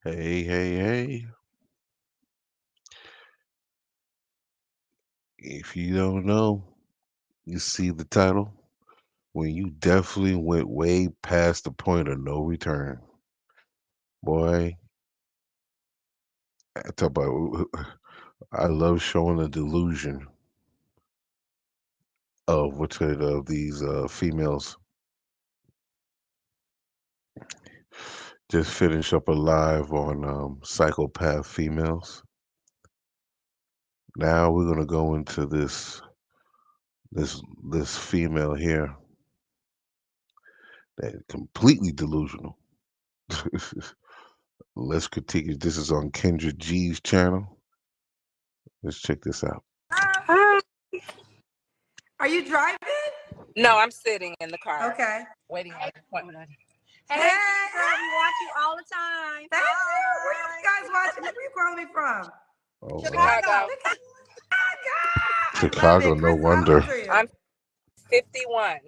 Hey, hey, hey. If you don't know, you see the title. When you definitely went way past the point of no return. Boy, I talk about I love showing the delusion of of these females. Just finish up a live on psychopath females. Now we're gonna go into this female here that completely delusional. Let's critique it. This is on Kendra G's channel. Let's check this out. Hi. Are you driving? No, I'm sitting in the car. Okay. Waiting on an appointment. Hey, girl, we watch you all the time. Thank you. Where you guys watching me? Where you calling me from? Oh, Chicago. Chicago, no wonder. I'm 51.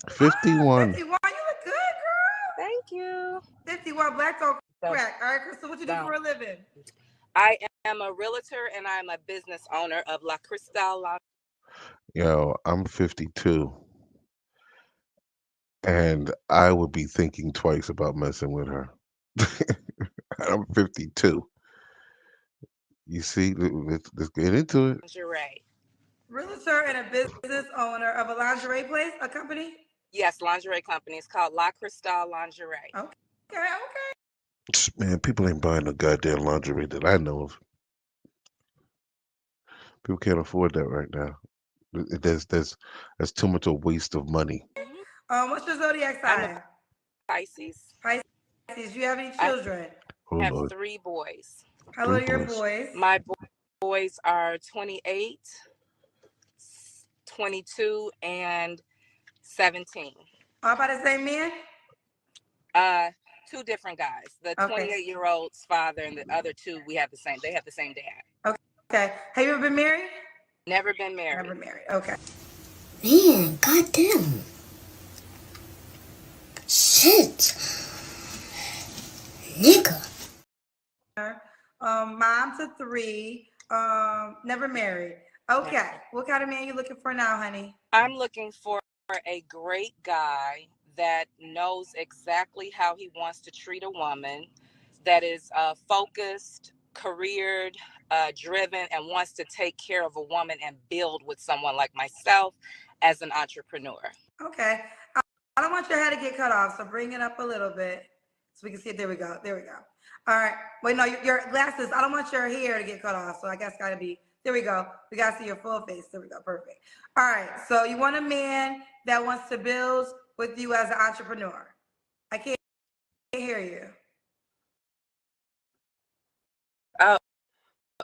51. 51. You look good, girl. Thank you. 51. Black don't crack. All right, Crystal, what you do for a living? I am a realtor and I'm a business owner of La Cristal. Yo, I'm 52. And I would be thinking twice about messing with her. I'm 52. You see, let's get into it. Lingerie. Realtor and a business owner of a lingerie place, a company? Yes, lingerie company. It's called La Cristal Lingerie. Okay. Man, people ain't buying no goddamn lingerie that I know of. People can't afford that right now. That's too much a waste of money. What's your zodiac sign? Pisces. Pisces. Do you have any children? I have 3 boys. How old are your boys? My boys are 28, 22, and 17. All by the same man? 2 different guys. The 28-year-old's father and the other 2, they have the same dad. Okay. Have you ever been married? Never been married. Never married. Okay. Man, goddamn. Shit. Nigga. Mom to 3. Never married. Okay. What kind of man you looking for now, honey? I'm looking for a great guy that knows exactly how he wants to treat a woman, that is focused, careered, driven, and wants to take care of a woman and build with someone like myself as an entrepreneur. Okay. I don't want your hair to get cut off, so bring it up a little bit so we can see it. There we go. All right. Wait, no, your glasses. I don't want your hair to get cut off, so I guess gotta be. There we go. We gotta see your full face. There we go. Perfect. All right. So you want a man that wants to build with you as an entrepreneur. I can't hear you. Oh,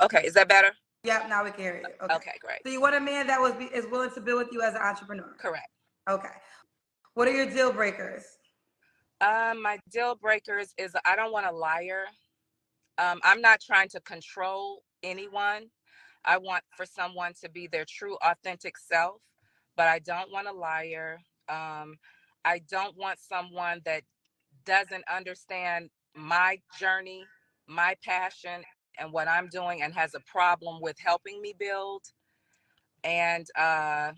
okay. Is that better? Yep. Now we can hear you. Okay, great. So you want a man that is willing to build with you as an entrepreneur. Correct. Okay. What are your deal breakers? My deal breakers is I don't want a liar. I'm not trying to control anyone. I want for someone to be their true, authentic self, but I don't want a liar. I don't want someone that doesn't understand my journey, my passion, and what I'm doing, and has a problem with helping me build. And I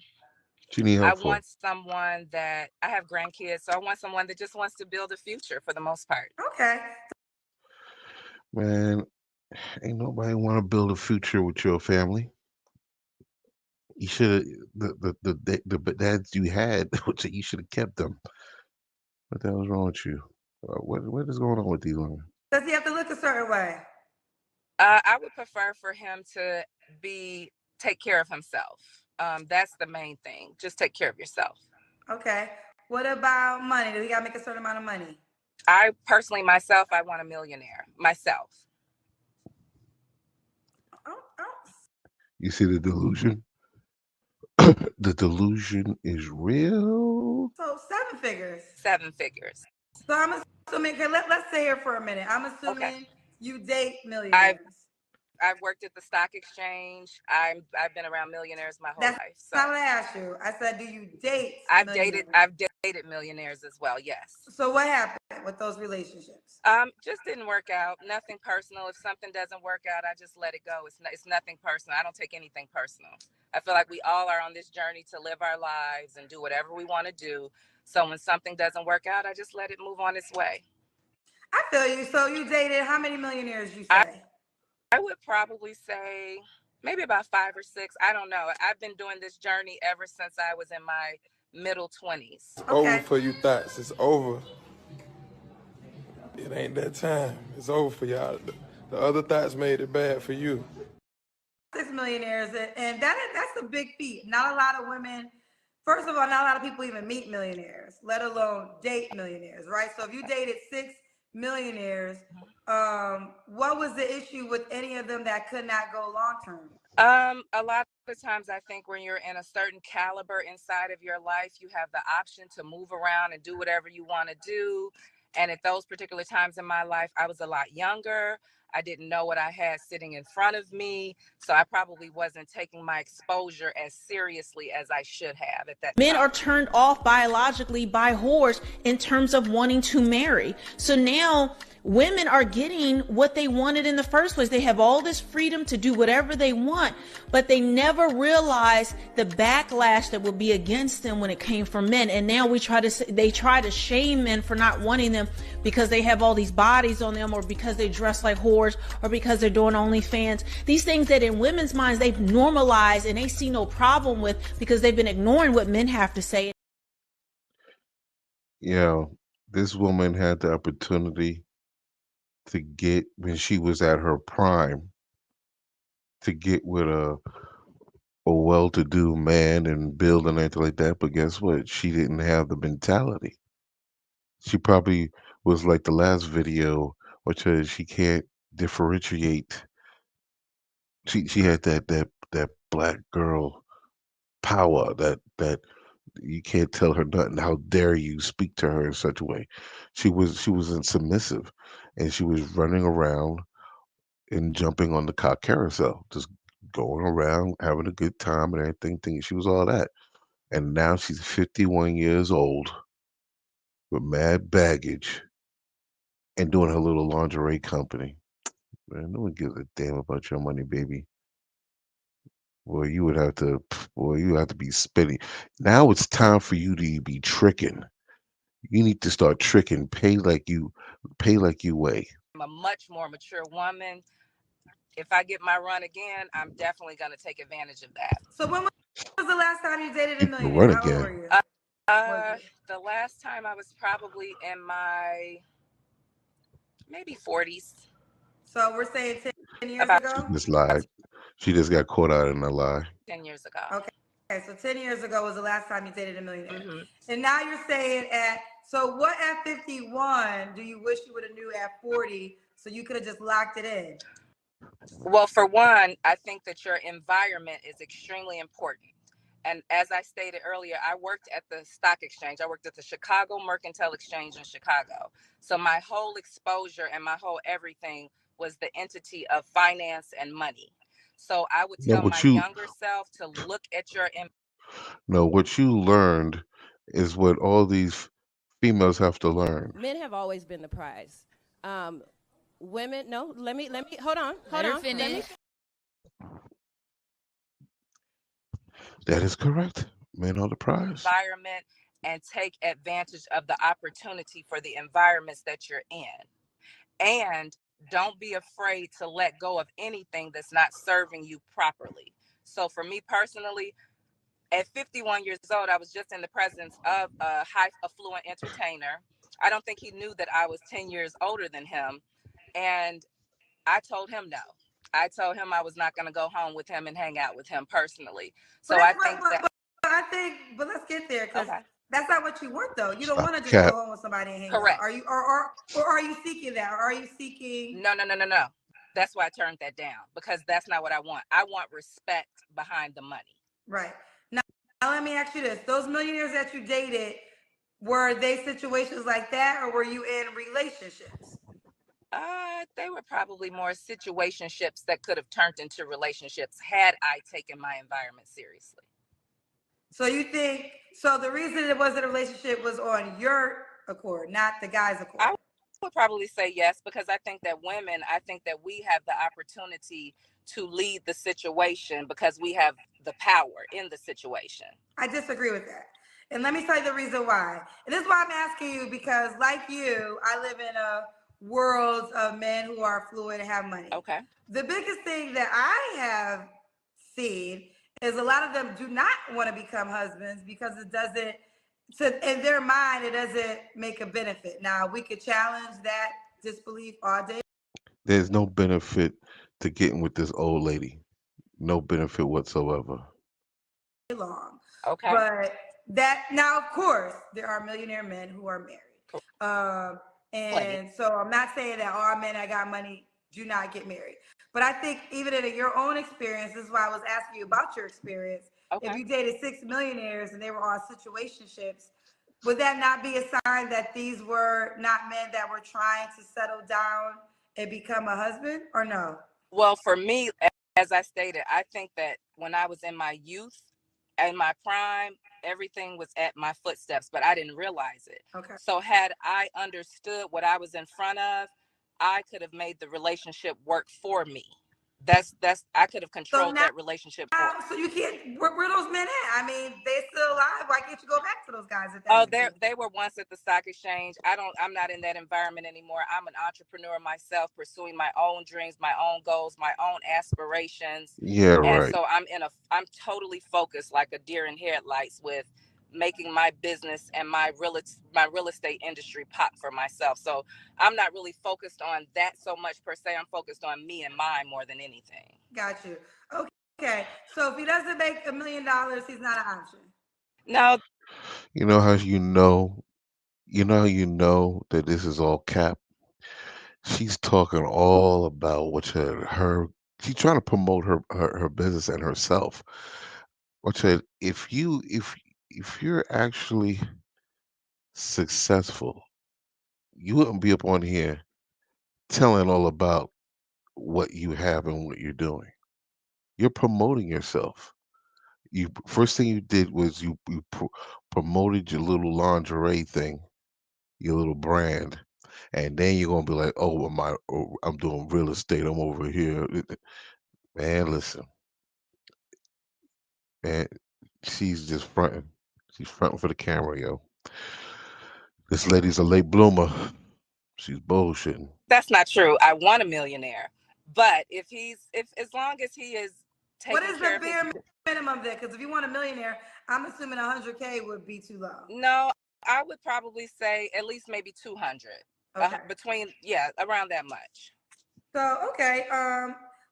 want someone that, I have grandkids, so I want someone that just wants to build a future for the most part. Okay. Man, ain't nobody want to build a future with your family. You should have the dads you had. You should have kept them. What the hell is wrong with you? What is going on with these women? Does he have to look a certain way? I would prefer for him to take care of himself. That's the main thing. Just take care of yourself. Okay. What about money? Do we gotta make a certain amount of money? I personally, myself, I want a millionaire. Myself. You see the delusion? The delusion is real. So 7 figures. 7 figures. So I'm assuming, let's stay here for a minute. I'm assuming you date millionaires. I've worked at the stock exchange. I've been around millionaires my whole life. So. That's not what I asked you. I said, do you date? I've dated dated millionaires as well. Yes. So what happened with those relationships? Just didn't work out. Nothing personal. If something doesn't work out, I just let it go. It's nothing personal. I don't take anything personal. I feel like we all are on this journey to live our lives and do whatever we want to do. So when something doesn't work out, I just let it move on its way. I feel you. So you dated how many millionaires, you I say? would probably say maybe about 5 or 6. I don't know. I've been doing this journey ever since I was in my middle 20s. Okay. Over for you thoughts. It's over. It ain't that time. It's over for y'all. The other thoughts made it bad for you. 6 millionaires, and that's a big feat. Not a lot of women. First of all, not a lot of people even meet millionaires, let alone date millionaires, right? So if you dated 6 millionaires, what was the issue with any of them that could not go long term? A lot of times I think when you're in a certain caliber inside of your life, you have the option to move around and do whatever you want to do. And at those particular times in my life, I was a lot younger. I didn't know what I had sitting in front of me. So I probably wasn't taking my exposure as seriously as I should have at that time. Men are turned off biologically by whores in terms of wanting to marry. So now women are getting what they wanted in the first place. They have all this freedom to do whatever they want, but they never realized the backlash that would be against them when it came from men. And now they try to shame men for not wanting them because they have all these bodies on them, or because they dress like whores, or because they're doing OnlyFans. These things that in women's minds they've normalized and they see no problem with because they've been ignoring what men have to say. Yeah, this woman had the opportunity to get, when she was at her prime, to get with a well-to-do man and build and anything like that. But guess what? She didn't have the mentality. She probably was like the last video, which is she can't differentiate. She had that black girl power, that you can't tell her nothing. How dare you speak to her in such a way? She was submissive, and she was running around and jumping on the cock carousel, just going around having a good time and everything, thinking she was all that. And now she's 51 years old with mad baggage and doing her little lingerie company. Man, no one gives a damn about your money, baby. Well, you have to be spending. Now it's time for you to be tricking. You need to start tricking. Pay like you weigh. I'm a much more mature woman. If I get my run again, I'm definitely going to take advantage of that. So when was the last time you dated a You can millionaire? run How old were again. you? The last time I was probably in my maybe 40s. So we're saying 10 years About ago? She just lied. She just got caught out in a lie. 10 years ago. Okay, so 10 years ago was the last time you dated a millionaire. Mm-hmm. And now you're saying so what at 51 do you wish you would have knew at 40 so you could have just locked it in? Well, for one, I think that your environment is extremely important. And as I stated earlier, I worked at the stock exchange. I worked at the Chicago Mercantile Exchange in Chicago. So my whole exposure and my whole everything was the entity of finance and money. So I would No, tell my what you younger self to look at your no, what you learned is what all these females have to learn. Men have always been the prize. Women, no, let me, hold on. Finish. That is correct. Men are the prize. environment and take advantage of the opportunity for the environments that you're in. And don't be afraid to let go of anything that's not serving you properly. So for me personally, at 51 years old, I was just in the presence of a high affluent entertainer. I don't think he knew that I was 10 years older than him. And I told him no. I told him I was not going to go home with him and hang out with him personally. So I think but let's get there, because okay. that's not what you want though. You don't Stop want to just cap. go home with somebody and hang Correct. out. Are you or are you seeking that? Or are you seeking No. That's why I turned that down, because that's not what I want. I want respect behind the money. Right. Now let me ask you this. Those millionaires that you dated, were they situations like that, or were you in relationships? They were probably more situationships that could have turned into relationships had I taken my environment seriously. So you think, so the reason it wasn't a relationship was on your accord, not the guy's accord? I would probably say yes, because I think that women, I think that we have the opportunity to lead the situation because we have the power in the situation. I disagree with that. And let me tell you the reason why. And this is why I'm asking you, because like you, I live in a world of men who are fluid and have money. Okay. The biggest thing that I have seen is a lot of them do not want to become husbands because it doesn't, in their mind, it doesn't make a benefit. Now, we could challenge that disbelief all day There's no benefit to getting with this old lady. No benefit whatsoever. long. Okay. But that, now, of course, there are millionaire men who are married. And so I'm not saying that all men that got money do not get married. But I think even in your own experience, this is why I was asking you about your experience. Okay. If you dated 6 millionaires and they were on situationships, would that not be a sign that these were not men that were trying to settle down and become a husband, or no? Well, for me, as I stated, I think that when I was in my youth, in my prime, everything was at my footsteps, but I didn't realize it. Okay. So had I understood what I was in front of, I could have made the relationship work for me. That's I could have controlled that relationship for me. So you can't, where those men at? I mean, they still alive. Why can't you go back to those guys at that point? They were once at the stock exchange. I'm not in that environment anymore. I'm an entrepreneur myself, pursuing my own dreams, my own goals, my own aspirations. Yeah, And right. so I'm totally focused like a deer in headlights with making my business and my real estate industry pop for myself. So I'm not really focused on that so much per se. I'm focused on me and mine more than anything. Got you. Okay. So if he doesn't make $1 million, he's not an option. No. You know how that this is all cap? She's talking all about what she's trying to promote her business and herself. Which if you're actually successful, you wouldn't be up on here telling all about what you have and what you're doing. You're promoting yourself. You first thing you did was you promoted your little lingerie thing, your little brand, and then you're gonna be like, oh, I'm doing real estate. I'm over here, man. Listen, man, she's just fronting. She's fronting for the camera, yo. This lady's a late bloomer. She's bullshitting. That's not true. I want a millionaire. But if as long as he is taking what is care the of bare minimum there? Because if you want a millionaire, I'm assuming 100K would be too low. No, I would probably say at least maybe 200. Okay. Around that much. So, okay.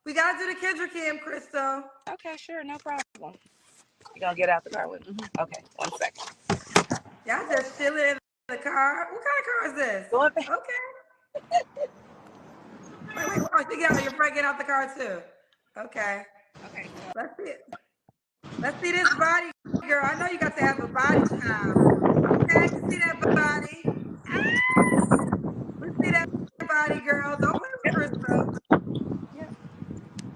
We got to do the Kendra Cam, Crystal. Okay, sure. No problem. You going to get out the car with me? Okay, 1 second. Y'all just chilling in the car. What kind of car is this? Okay. Wait. Oh, you're breaking out the car too. Okay. Let's see it. Let's see this body, girl. I know you got to have a body child. Okay, I can see that body. Let's see that body, girl. Don't play with Crystal. Yeah.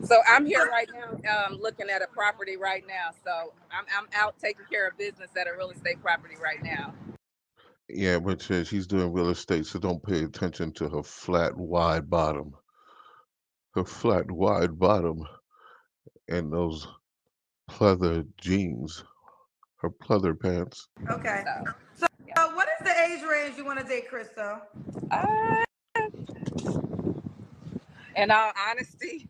So I'm here right now, looking at a property right now. So I'm out taking care of business at a real estate property right now. Yeah, but she's doing real estate, so don't pay attention to her flat, wide bottom. Her flat, wide bottom and those pleather jeans, her pleather pants. Okay. So what is the age range you want to date, Crystal? In all honesty,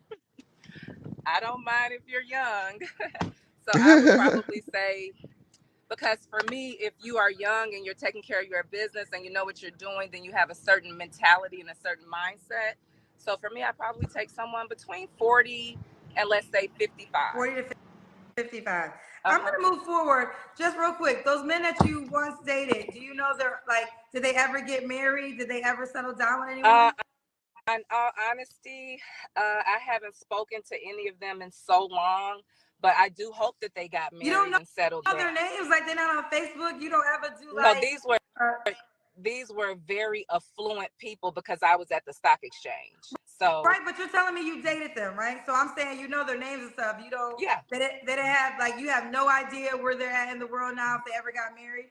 I don't mind if you're young. So I would probably say, because for me, if you are young and you're taking care of your business and you know what you're doing, then you have a certain mentality and a certain mindset. So for me, I probably take someone between 40 and let's say 55. 40 to 55. I'm going to move forward just real quick. Those men that you once dated, do you know did they ever get married? Did they ever settle down with anyone? In all honesty, I haven't spoken to any of them in so long, but I do hope that they got married and settled down. Their names, like they're not on Facebook. You don't ever do No, these were very affluent people because I was at the stock exchange. So Right, but you're telling me you dated them, right? So I'm saying you know their names and stuff. You don't. yeah. They didn't have like you have no idea where they're at in the world now if they ever got married.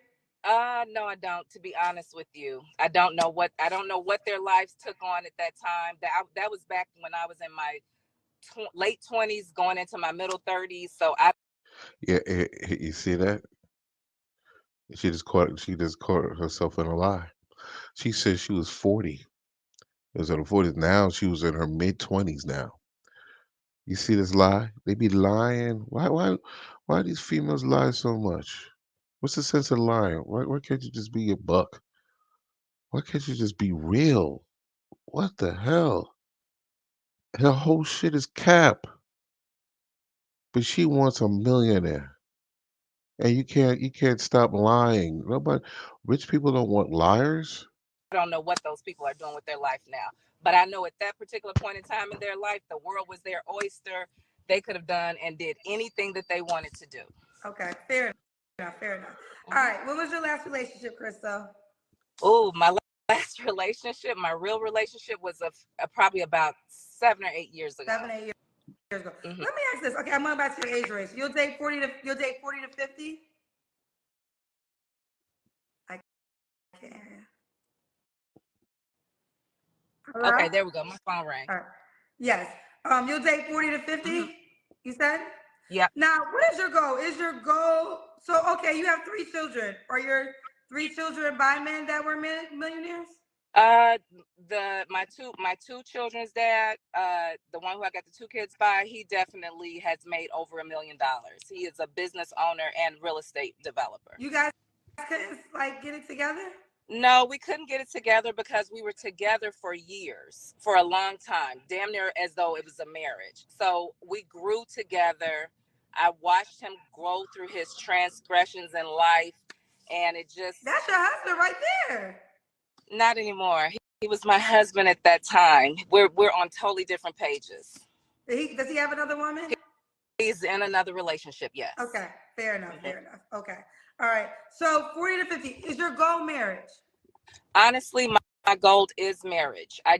No, I don't. To be honest with you, I don't know what their lives took on at that time. That was back when I was in my late 20s, going into my middle 30s. So I Yeah, you see that? She just caught herself in a lie. She said she was 40. It was in her 40s. Now she was in her mid 20s now. You see this lie? They be lying. Why these females lie so much? What's the sense of lying? Why can't you just be a buck? Why can't you just be real? What the hell? Her whole shit is cap, but she wants a millionaire. And you can't stop lying. Nobody rich people don't want liars. don't know what those people are doing with their life now. But I know at that particular point in time in their life, the world was their oyster. They could have done and did anything that they wanted to do. Okay, fair enough. Fair enough. All Mm-hmm. right, what was your last relationship, Crystal? Oh, my last relationship, my real relationship was probably about 7 or 8 years ago. 7, 8 years ago. Mm-hmm. Let me ask this. Okay, I'm going back to your age range. You'll date 40 to 50. I can't. Hello. Okay, there we go. My phone rang. All right. Yes. You'll date 40 to 50. Mm-hmm. You said. Yep. Now, what is your goal? Is your goal so? Okay, you have 3 children. Are your 3 children by men that were millionaires? Uh, my two children's dad, the one who I got the 2 kids by, he definitely has made over $1 million. He is a business owner and real estate developer. You guys couldn't like get it together? No, we couldn't get it together because we were together for years, for a long time, damn near as though it was a marriage. So we grew together. I watched him grow through his transgressions in life, and it just That's your husband right there. not anymore. He was my husband at that time. We're on totally different pages. Does he have another woman? He's in another relationship, yes. Okay, fair enough. Mm-hmm. Fair enough. Okay, all right. So 40 to 50 is your goal marriage? Honestly, my goal is marriage. I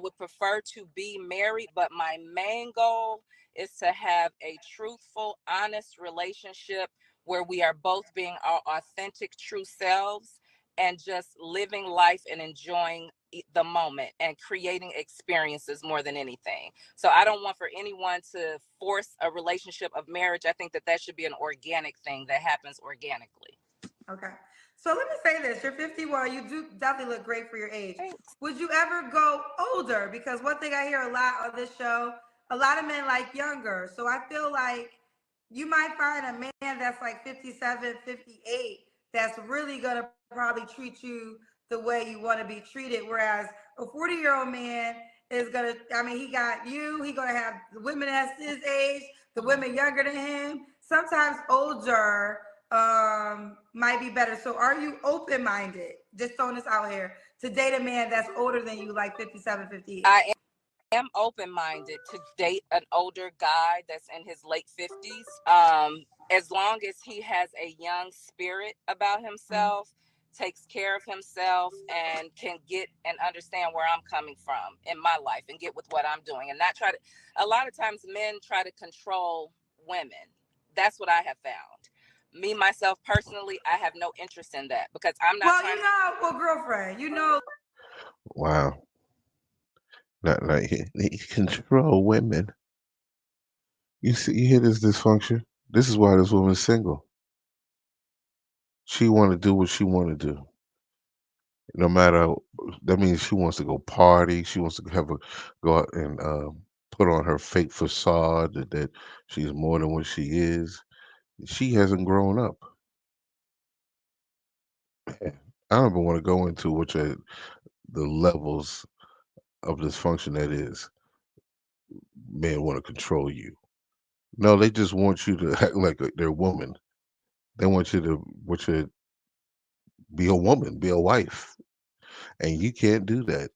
would prefer to be married, but my main goal is to have a truthful, honest relationship where we are both being our authentic, true selves and just living life and enjoying the moment and creating experiences more than anything. So I don't want for anyone to force a relationship of marriage. I think that should be an organic thing that happens organically. Okay. So let me say this. You're 51. You do definitely look great for your age. Thanks. Would you ever go older? Because one thing I hear a lot on this show, a lot of men like younger. So I feel like you might find a man that's like 57, 58 that's really going to probably treat you the way you want to be treated. Whereas a 40-year-old man is going to, I mean, he got you, he going to have the women at his age, the women younger than him. Sometimes older might be better. So are you open-minded, just throwing this out here, to date a man that's older than you, like 57, 58? I am open-minded to date an older guy that's in his late 50s, as long as he has a young spirit about himself, takes care of himself, and can get and understand where I'm coming from in my life and get with what I'm doing, and not try to. A lot of times men try to control women. That's what I have found. Me, myself, personally, I have no interest in that because I'm not Well, well, girlfriend, Wow. Not like he control women. You hear this dysfunction? This is why this woman's single. She want to do what she want to do. No matter that means she wants to go party. She wants to go out and put on her fake facade that she's more than what she is. She hasn't grown up. I don't even want to go into the levels of dysfunction that is. Men want to control you. No, they just want you to act like they're woman. They want you to be a woman, be a wife, and you can't do that.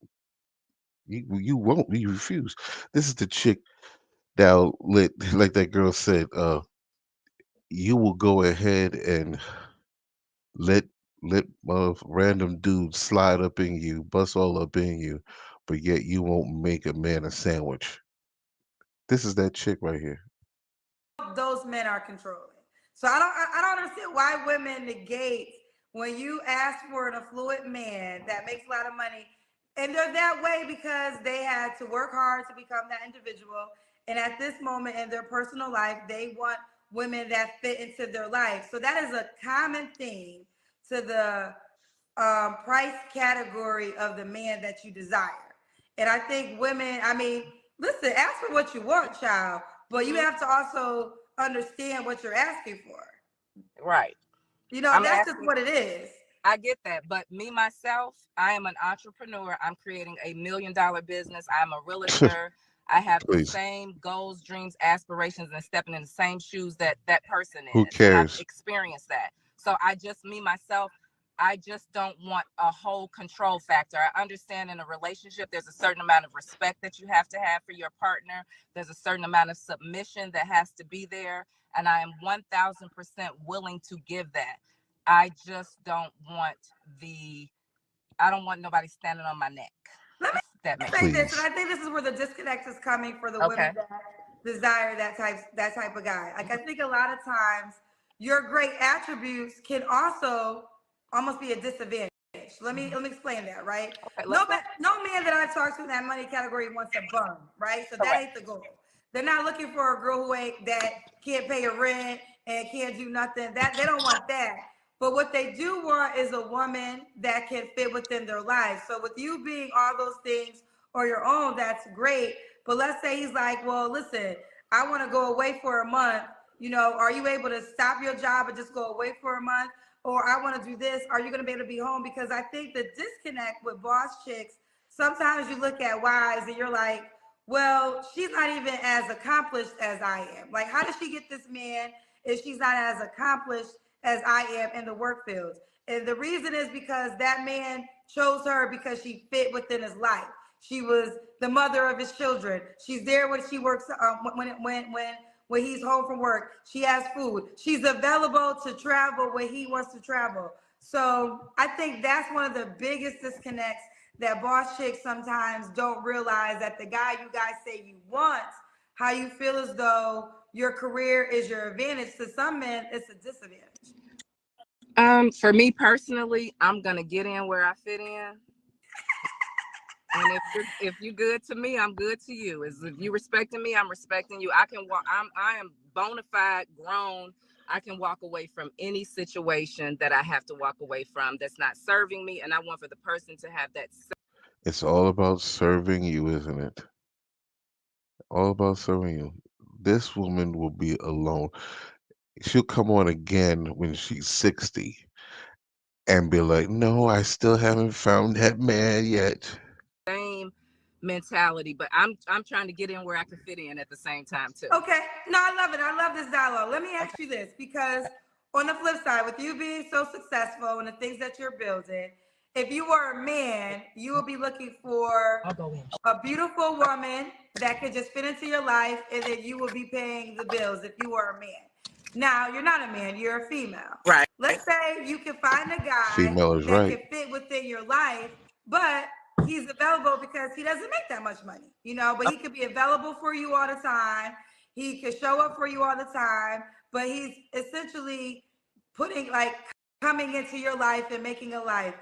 You won't. You refuse. This is the chick that let like that girl said. You will go ahead and let let random dudes slide up in you, bust all up in you, but yet you won't make a man a sandwich. This is that chick right here. Those men are controlling. So I don't understand why women negate when you ask for an affluent man that makes a lot of money, and they're that way because they had to work hard to become that individual. And at this moment in their personal life, they want women that fit into their life. So that is a common theme to the price category of the man that you desire. And I think women, I mean, listen, ask for what you want, child, but you have to also understand what you're asking for. Right. You know, I'm that's just asking. what it is. I get that, but me myself, I am an entrepreneur. I'm creating $1 million business. I'm a realtor. I have the Please. same goals, dreams, aspirations, and stepping in the same shoes that that person Who is, and I've cares? experienced that. So me myself, I just don't want a whole control factor. I understand in a relationship, there's a certain amount of respect that you have to have for your partner. There's a certain amount of submission that has to be there, and I am 1000% willing to give that. I just don't want I don't want nobody standing on my neck. Let me If that makes say sense. this, and Please. I think this is where the disconnect is coming for the women Okay. that desire that type of guy. Like I think a lot of times your great attributes can also almost be a disadvantage. Let me explain that, right? Okay, let's No go. no man that I talk to in that money category wants a bum, right? So that Correct. ain't the goal. They're not looking for a girl who ain't that can't pay a rent and can't do nothing. That they don't want that. But what they do want is a woman that can fit within their life. So with you being all those things or your own, that's great. But let's say he's like, well, listen, I want to go away for a month. You know, are you able to stop your job and just go away for a month? Or I want to do this. Are you going to be able to be home? Because I think the disconnect with boss chicks, sometimes you look at wives and you're like, well, she's not even as accomplished as I am. Like, how does she get this man if she's not as accomplished as I am in the work fields? And the reason is because that man chose her because she fit within his life. She was the mother of his children. She's there when she works, when he's home from work. She has food. She's available to travel when he wants to travel. So I think that's one of the biggest disconnects that boss chicks sometimes don't realize, that the guy you guys say you want, how you feel as though your career is your advantage. To some men, it's a disadvantage. For me personally, I'm gonna get in where I fit in. And if you're good to me, I'm good to you. If you respecting me, I'm respecting you. I am bona fide grown. I can walk away from any situation that I have to walk away from that's not serving me, and I want for the person to have that. It's all about serving you, isn't it? All about serving you. This woman will be alone. She'll come on again when she's 60 and be like, no, I still haven't found that man yet. Same mentality, but I'm trying to get in where I can fit in at the same time too. Okay. No, I love it. I love this dialogue. Let me ask you this, because on the flip side, with you being so successful and the things that you're building, if you were a man, you would be looking for a beautiful woman that could just fit into your life, and then you would be paying the bills if you were a man. Now, you're not a man, you're a female. Right. Let's say you can find a guy Female is that right. can fit within your life, but he's available because he doesn't make that much money, but he could be available for you all the time. He could show up for you all the time, but he's essentially putting, like, coming into your life and making a life.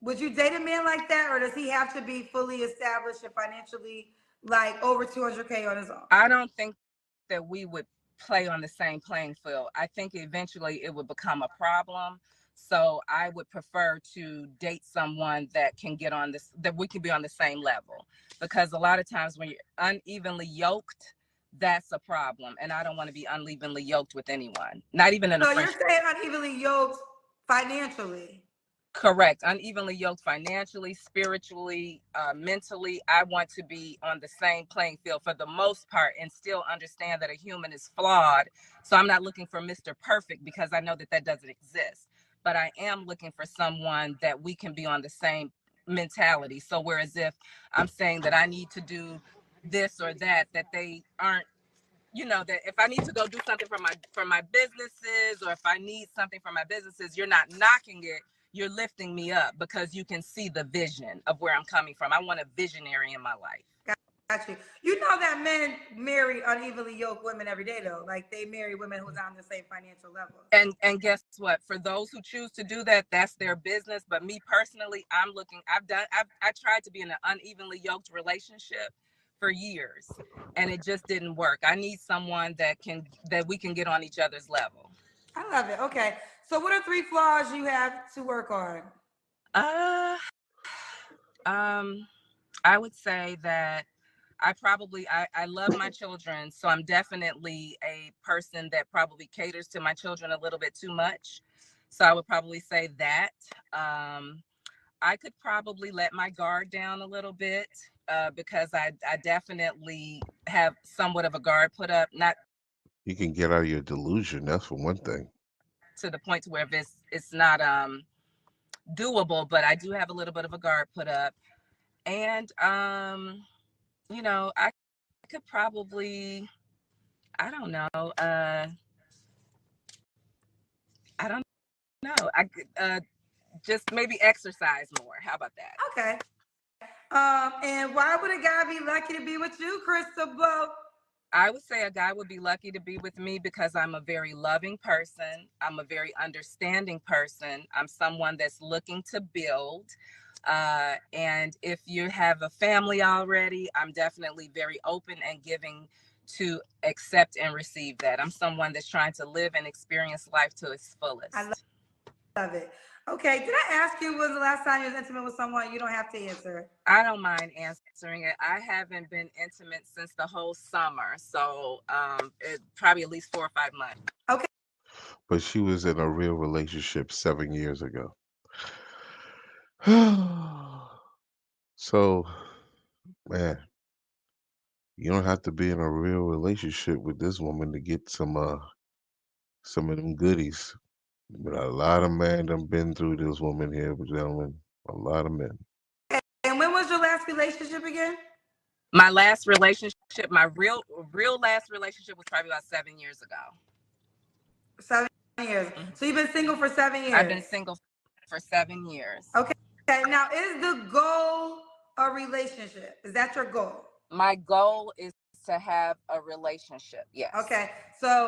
Would you date a man like that, or does he have to be fully established and financially, like, over 200K on his own? I don't think that we would play on the same playing field. I think eventually it would become a problem. So I would prefer to date someone that can get on this, that we can be on the same level. Because a lot of times when you're unevenly yoked, that's a problem. And I don't want to be unevenly yoked with anyone, not even in a So you're friendship. saying unevenly yoked financially? Correct. Unevenly yoked financially, spiritually, mentally. I want to be on the same playing field for the most part, and still understand that a human is flawed. So I'm not looking for Mr. Perfect, because I know that that doesn't exist. But I am looking for someone that we can be on the same mentality. So whereas if I'm saying that I need to do this or that, that they aren't, that if I need to go do something for my businesses, or if I need something for my businesses, you're not knocking it. you're lifting me up because you can see the vision of where I'm coming from. I want a visionary in my life. Got you. You know that men marry unevenly yoked women every day, though. Like they marry women who's on the same financial level. And guess what? For those who choose to do that, that's their business. But me personally, I tried to be in an unevenly yoked relationship for years, and it just didn't work. I need someone that we can get on each other's level. I love it. Okay. So what are 3 flaws you have to work on? I would say that I love my children, so I'm definitely a person that probably caters to my children a little bit too much. So I would probably say that. I could probably let my guard down a little bit because I definitely have somewhat of a guard put up. Not You can get out of your delusion. That's for one thing. to the point to where it's not doable, but I do have a little bit of a guard put up. And I could probably, I don't know. I don't know. I could just maybe exercise more. How about that? Okay. And why would a guy be lucky to be with you, Crystal Blow? I would say a guy would be lucky to be with me because I'm a very loving person. I'm a very understanding person. I'm someone that's looking to build. And if you have a family already, I'm definitely very open and giving to accept and receive that. I'm someone that's trying to live and experience life to its fullest. I love it. Okay, did I ask you when was the last time you was intimate with someone? You don't have to answer. I don't mind answering it. I haven't been intimate since the whole summer, so it probably at least 4 or 5 months. Okay. But she was in a real relationship 7 years ago. So, man, you don't have to be in a real relationship with this woman to get some of them goodies. But a lot of men done been through this woman here, gentlemen. A lot of men. And when was your last relationship again? My last relationship, my real last relationship was probably about 7 years ago. 7 years. Mm-hmm. So you've been single for 7 years? I've been single for 7 years. Okay. Now, is the goal a relationship? Is that your goal? My goal is to have a relationship, yes. Okay. So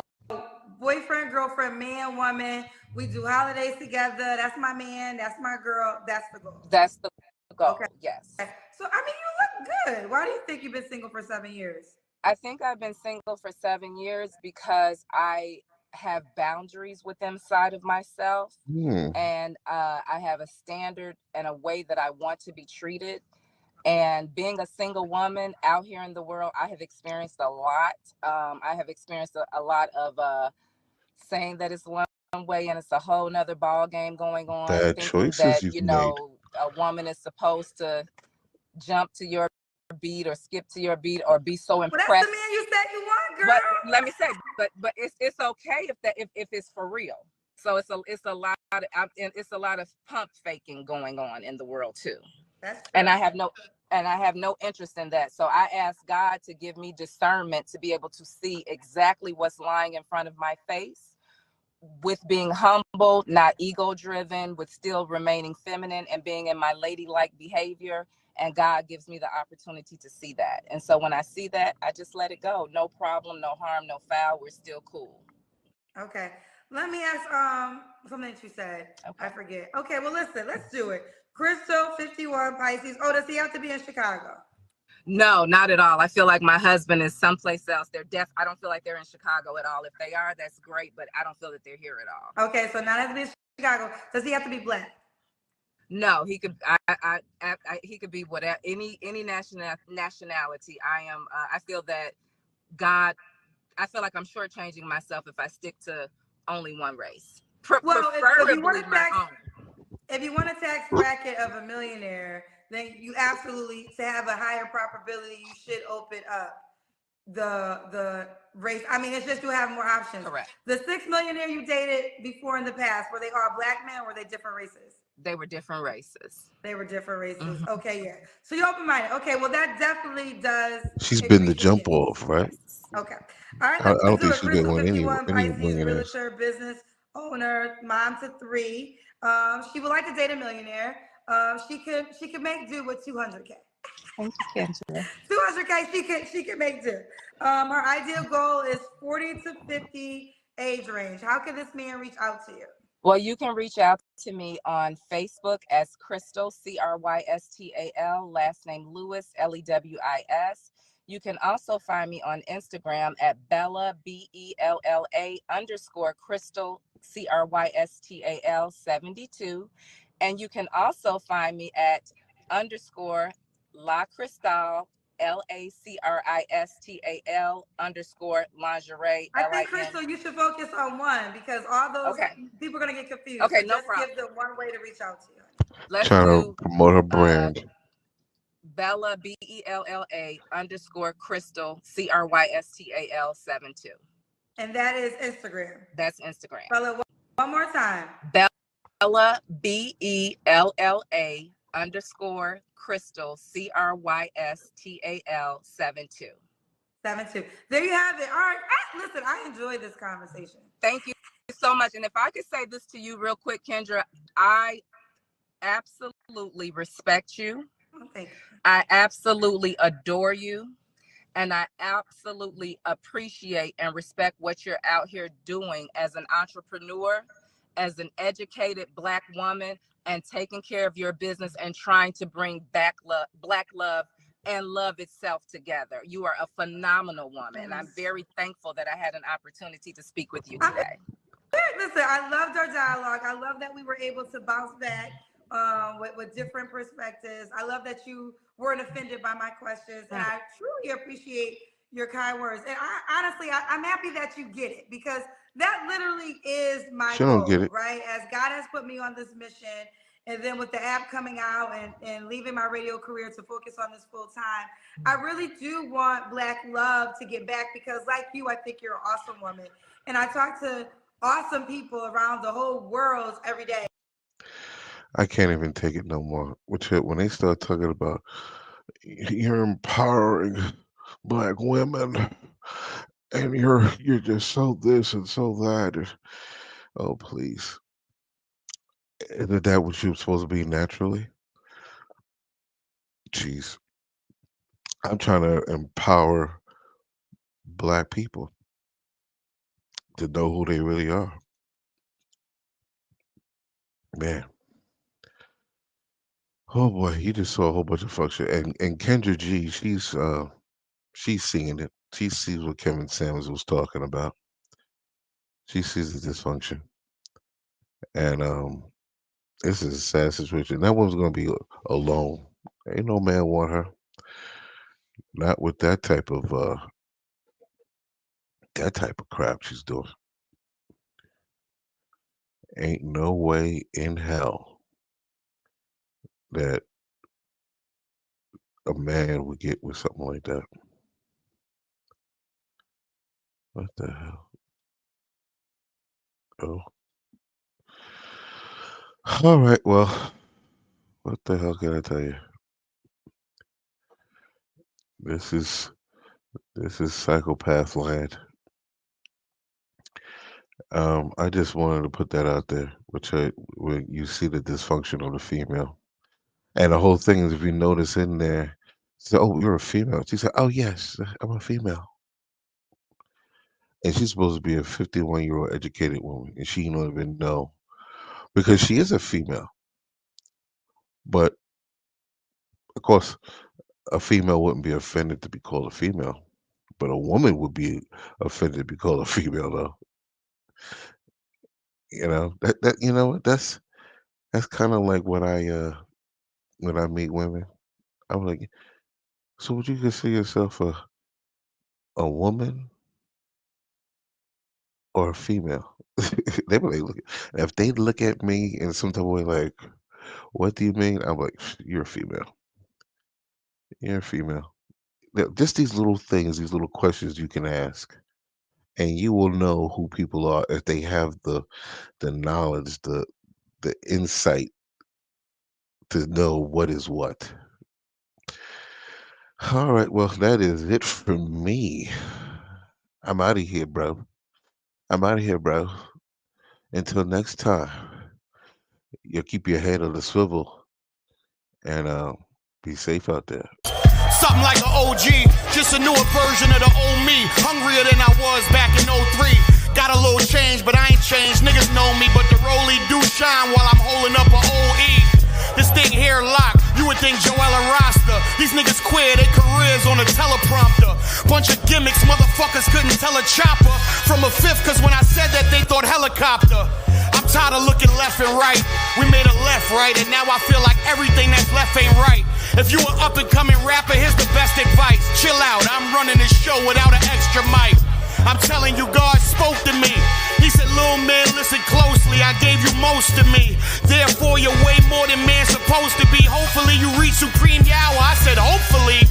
boyfriend, girlfriend, man, woman, we do holidays together. That's my man. That's my girl. That's the goal. That's the goal, okay. Yes. Okay. So, I mean, you look good. Why do you think you've been single for 7 years? I think I've been single for 7 years because I have boundaries within inside of myself. And I have a standard and a way that I want to be treated. And being a single woman out here in the world, I have experienced a lot. I have experienced a lot of saying that it's one way and it's a whole nother ball game going on. Bad choices that, you've made. A woman is supposed to jump to your beat or skip to your beat or be so impressed. Well, that's the man you said you want, girl. But let me say, but it's okay if it's for real. So it's a lot of pump faking going on in the world too. That's true. And I have no interest in that. So I ask God to give me discernment to be able to see exactly what's lying in front of my face, with being humble, not ego driven, with still remaining feminine and being in my ladylike behavior. And God gives me the opportunity to see that. And so when I see that, I just let it go. No problem, no harm, no foul. We're still cool. Okay. Let me ask something that you said. Okay. I forget. Okay, well, listen, let's do it. Crystal, 51, Pisces. Oh, does he have to be in Chicago? No, not at all. I feel like my husband is someplace else. I don't feel like they're in Chicago at all. If they are, that's great, but I don't feel that they're here at all. Okay, so now that he's in Chicago, does he have to be black? No, he could. He could be whatever, any nationality. I feel that God. I feel like I'm shortchanging myself if I stick to only one race. Preferably my own. If you want a tax bracket of a millionaire, then you absolutely, to have a higher probability, you should open up the race. I mean, it's just you have more options. Correct. The 6 millionaire you dated before in the past, were they all black men or were they different races? They were different races. They were different races. Mm-hmm. Okay, yeah. So you're open-minded. Okay, well, that definitely does. She's been the jump off, right? Okay. All right, I don't think she's she's been on any Pisces, millionaires. realtor, business owner, mom to 3. She would like to date a millionaire. She could make do with 200K. Thank you, Kendra. 200K she could make do. Her ideal goal is 40 to 50 age range. How can this man reach out to you? Well, you can reach out to me on Facebook as Crystal, Crystal, last name Lewis, Lewis. You can also find me on Instagram at Bella, Bella underscore Crystal, Crystal 72. And you can also find me at underscore La Cristal, LACRISTAL underscore lingerie, I think, LIN. Crystal, you should focus on one because all those Okay. people are going to get confused. Okay, So no just give problem. them one way to reach out to you. Let's Trying to do promote her uh brand. Bella, Bella underscore Crystal, Crystal 72. And that is Instagram. That's Instagram. Spell it one more time. Bella, Bella underscore Crystal, Crystal 72. 72. There you have it. All right. Listen, I enjoyed this conversation. Thank you so much. And if I could say this to you real quick, Kendra, I absolutely respect you. Oh, thank you. I absolutely adore you. And I absolutely appreciate and respect what you're out here doing as an entrepreneur, as an educated Black woman, and taking care of your business and trying to bring back Black love and love itself together. You are a phenomenal woman. And I'm very thankful that I had an opportunity to speak with you today. Listen, I loved our dialogue. I love that we were able to bounce back with different perspectives. I love that you weren't offended by my questions, and I truly appreciate your kind words. And I'm happy that you get it because that literally is my She don't get goal, it. right? As God has put me on this mission, and then with the app coming out and leaving my radio career to focus on this full time, I really do want Black love to get back because, like you, I think you're an awesome woman, and I talk to awesome people around the whole world every day. I can't even take it no more. When they start talking about you're empowering Black women and you're just so this and so that. Oh please. Isn't that what you're supposed to be naturally? Jeez. I'm trying to empower Black people to know who they really are. Man. Oh boy, you just saw a whole bunch of function. And Kendra G, she's seeing it. She sees what Kevin Samuels was talking about. She sees the dysfunction. And this is a sad situation. That one's gonna be alone. Ain't no man want her. Not with that type of crap she's doing. Ain't no way in hell that a man would get with something like that. What the hell? Oh. All right, well, what the hell can I tell you? This is psychopath land. I just wanted to put that out there, when you see the dysfunction of the female. And the whole thing is, if you notice in there, she said, "Oh, you're a female." She said, "Oh, yes, I'm a female." And she's supposed to be a 51-year-old educated woman, and she don't even know because she is a female. But of course, a female wouldn't be offended to be called a female, but a woman would be offended to be called a female, though. That's kind of like when I meet women. I'm like, so would you consider yourself a woman or a female? They be like, if they look at me in some type of way, like, what do you mean? I'm like, you're a female. You're a female. Just these little things, these little questions you can ask, and you will know who people are if they have the knowledge, the insight to know what is what. All right, well, that is it for me. I'm out of here, bro. I'm out of here, bro. Until next time. You'll keep your head on the swivel and be safe out there. Something like an OG, just a newer version of the old me. Hungrier than I was back in 03. Got a little change, but I ain't changed. Niggas know me, but the rollie do shine while I'm holding up an old E. This thing here locked, you would think Joella Rasta. These niggas queer, their careers on a teleprompter. Bunch of gimmicks, motherfuckers couldn't tell a chopper from a fifth, cause when I said that they thought helicopter. I'm tired of looking left and right. We made a left, right, and now I feel like everything that's left ain't right. If you an up and coming rapper, here's the best advice. Chill out, I'm running this show without an extra mic. I'm telling you, God spoke to me. He said, little man, listen closely. I gave you most of me. Therefore, you're way more than man's supposed to be. Hopefully, you reach supreme power. I said, hopefully.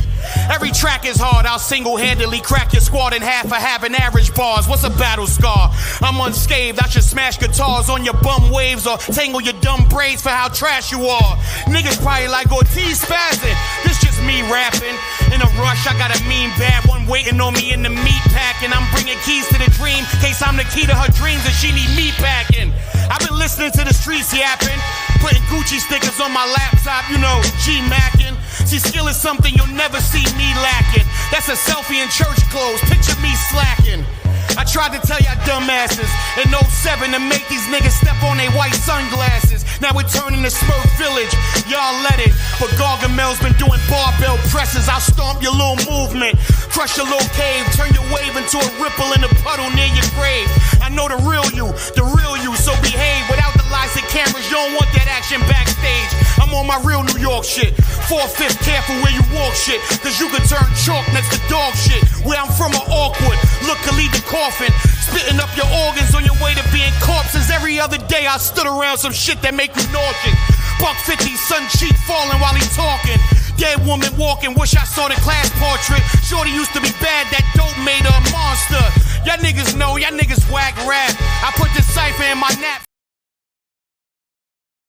Every track is hard, I'll single-handedly crack your squad in half for having average bars. What's a battle scar? I'm unscathed, I should smash guitars on your bum waves or tangle your dumb braids for how trash you are. Niggas probably like Ortiz spazzing. This just me rapping. In a rush, I got a mean bad one waiting on me in the meat pack, and I'm bringing keys to the dream, in case I'm the key to her dreams and she need meat packing. I've been listening to the streets yapping, putting Gucci stickers on my laptop, you know, G-macking. See, skill is something you'll never see me lacking. That's a selfie in church clothes, picture me slacking. I tried to tell y'all dumbasses in 07 to make these niggas step on their white sunglasses. Now we're turning to Smurf Village, y'all let it. But Gargamel's been doing barbell presses. I'll stomp your little movement, crush your little cave, turn your wave into a ripple in a puddle near your grave. I know the real you, so behave. Without the lights and cameras, you don't want that action backstage. I'm on my real New York shit. 4/5, careful where you walk shit, cause you could turn chalk next to dog shit. Where I'm from are awkward, look to leave the coffin, spitting up your organs on your way to being corpses. Every other day I stood around some shit that make you nauseous. $1.50, sun cheek falling while he talking. Dead woman walking, wish I saw the class portrait. Shorty used to be bad, that dope made her a monster. Y'all niggas know, y'all niggas whack rap. I put this cipher in my nap.